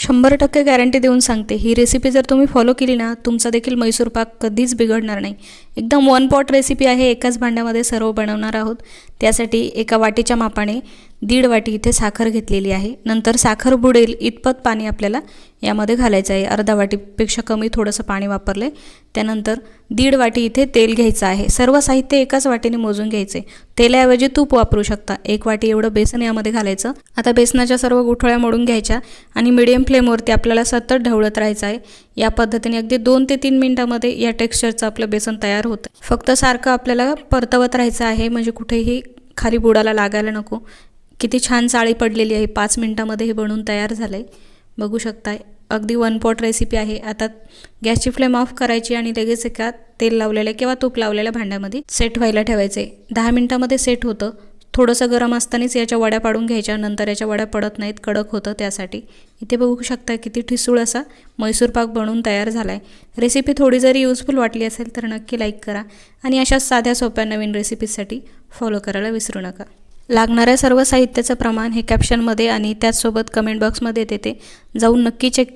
100% guarantee देऊन सांगते, ही recipe जर तुम्ही फॉलो केली ना, तुमचा देखील मैसूर पाक कधीच बिघडणार नाही। एकदम वन पॉट रेसिपी आहे, एकाच भांड्यामध्ये सर्व बनवणार आहोत। त्यासाठी एका वाटीच्या मापाने 1.5 वाटी इथे साखर घेतलेली आहे। नंतर साखर बुडेल इतपत पाणी आपल्याला यामध्ये घालायचं आहे। अर्धा वाटीपेक्षा कमी थोडंसं पाणी वापरले। त्यानंतर 1.5 वाटी इथे तेल घ्यायचं आहे। सर्व साहित्य एकाच वाटीने मोजून घ्यायचे। तेलाऐवजी तूप वापरू शकता। 1 वाटी एवढं बेसन यामध्ये घालायचं। आता बेसनाच्या सर्व गुठळ्या मोडून घ्यायच्या आणि मीडियम फ्लेमवरती आपल्याला सतत ढवळत राहायचं आहे। या पद्धतीने अगदी 2 ते 3 मिनिटांमध्ये या टेक्स्चरचं आपलं बेसन तयार होतं। फक्त सारखं आपल्याला परतवत राहायचं आहे, म्हणजे कुठेही खाली बुडाला लागायला नको। किती छान चाळी पडलेली आहे। 5 मिनिटांमध्ये हे बनवून तयार झालंय, बघू शकताय। अगदी वन पॉट रेसिपी आहे। आता गॅसची फ्लेम ऑफ करायची आणि लगेच एका तेल लावलेल्या किंवा तूप लावलेल्या भांड्यामध्ये सेट व्हायला ठेवायचे। 10 मिनिटांमध्ये सेट होतं। थोडंसं गरम असतानाच याच्या वड्या पाडून घ्यायच्या, नंतर याच्या वड्या पडत नाहीत, कडक होतं त्यासाठी। इथे बघू शकता किती ठिसूळ असा मैसूर पाक बनवून तयार झालाय। रेसिपी थोडी जरी युजफुल वाटली असेल तर नक्की लाईक करा आणि अशाच साध्या सोप्या नवीन रेसिपीजसाठी फॉलो करायला विसरू नका। लागणाऱ्या सर्व साहित्याचं प्रमाण हे कॅप्शनमध्ये आणि त्याचसोबत कमेंट बॉक्समध्ये देते, जाऊन नक्की चेक